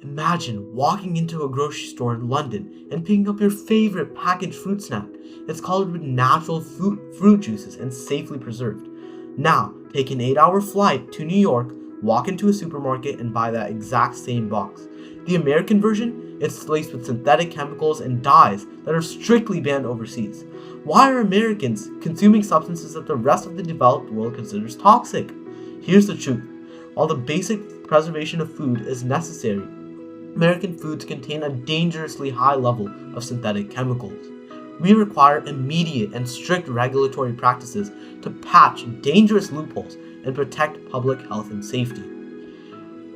Imagine walking into a grocery store in London and picking up your favorite packaged fruit snack. It's colored with natural fruit juices and safely preserved. Now, take an 8-hour flight to New York, walk into a supermarket and buy that exact same box. The American version is laced with synthetic chemicals and dyes that are strictly banned overseas. Why are Americans consuming substances that the rest of the developed world considers toxic? Here's the truth. While the basic preservation of food is necessary, American foods contain a dangerously high level of synthetic chemicals. We require immediate and strict regulatory practices to patch dangerous loopholes and protect public health and safety.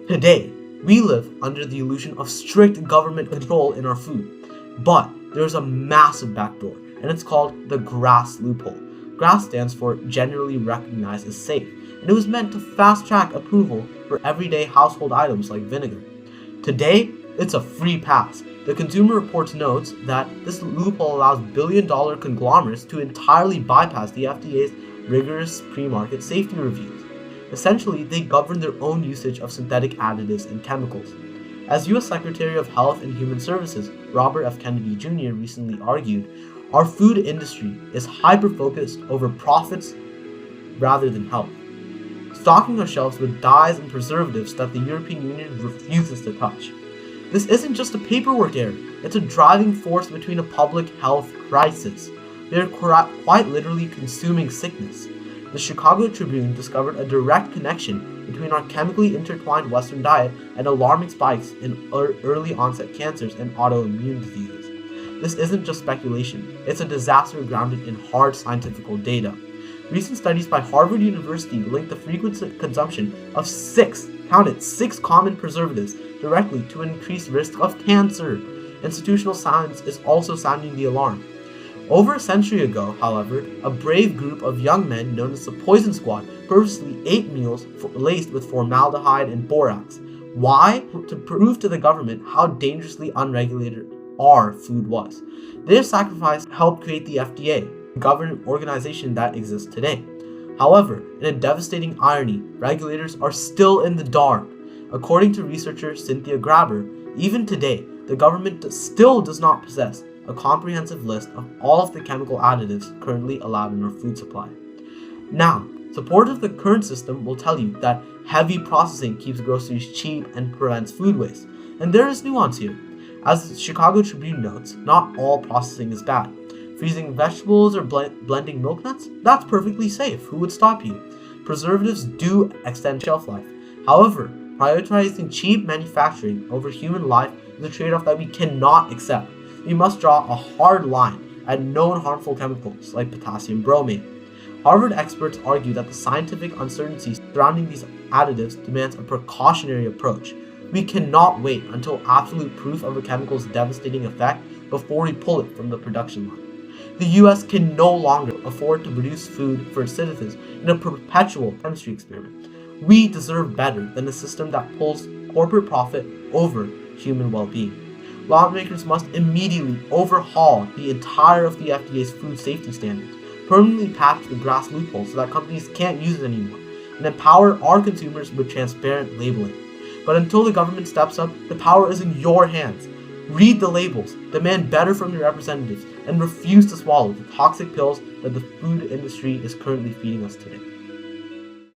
Today, we live under the illusion of strict government control in our food, but there's a massive backdoor, and it's called the GRAS loophole. GRAS stands for Generally Recognized as Safe, and it was meant to fast-track approval for everyday household items like vinegar. Today, it's a free pass. The Consumer Reports notes that this loophole allows billion-dollar conglomerates to entirely bypass the FDA's rigorous pre-market safety reviews. Essentially, they govern their own usage of synthetic additives and chemicals. As U.S. Secretary of Health and Human Services Robert F. Kennedy Jr. recently argued, our food industry is hyper-focused over profits rather than health, stocking our shelves with dyes and preservatives that the European Union refuses to touch. This isn't just a paperwork error, it's a driving force between a public health crisis. They are quite literally consuming sickness. The Chicago Tribune discovered a direct connection between our chemically intertwined Western diet and alarming spikes in early onset cancers and autoimmune diseases. This isn't just speculation, it's a disaster grounded in hard scientific data. Recent studies by Harvard University link the frequent consumption of six common preservatives directly to an increased risk of cancer. Institutional science is also sounding the alarm. Over a century ago, however, a brave group of young men known as the Poison Squad purposely ate meals laced with formaldehyde and borax. Why? To prove to the government how dangerously unregulated our food was. Their sacrifice helped create the FDA, the government organization that exists today. However, in a devastating irony, regulators are still in the dark. According to researcher Cynthia Graber, even today, the government still does not possess a comprehensive list of all of the chemical additives currently allowed in our food supply. Now, supporters of the current system will tell you that heavy processing keeps groceries cheap and prevents food waste. And there is nuance here. As the Chicago Tribune notes, not all processing is bad. Freezing vegetables or blending milk nuts? That's perfectly safe. Who would stop you? Preservatives do extend shelf life. However, prioritizing cheap manufacturing over human life is a trade-off that we cannot accept. We must draw a hard line at known harmful chemicals like potassium bromate. Harvard experts argue that the scientific uncertainty surrounding these additives demands a precautionary approach. We cannot wait until absolute proof of a chemical's devastating effect before we pull it from the production line. The US can no longer afford to produce food for its citizens in a perpetual chemistry experiment. We deserve better than a system that pulls corporate profit over human well-being. Lawmakers must immediately overhaul the entire of the FDA's food safety standards, permanently patch the GRAS loophole so that companies can't use it anymore, and empower our consumers with transparent labeling. But until the government steps up, the power is in your hands. Read the labels, demand better from your representatives, and refuse to swallow the toxic pills that the food industry is currently feeding us today.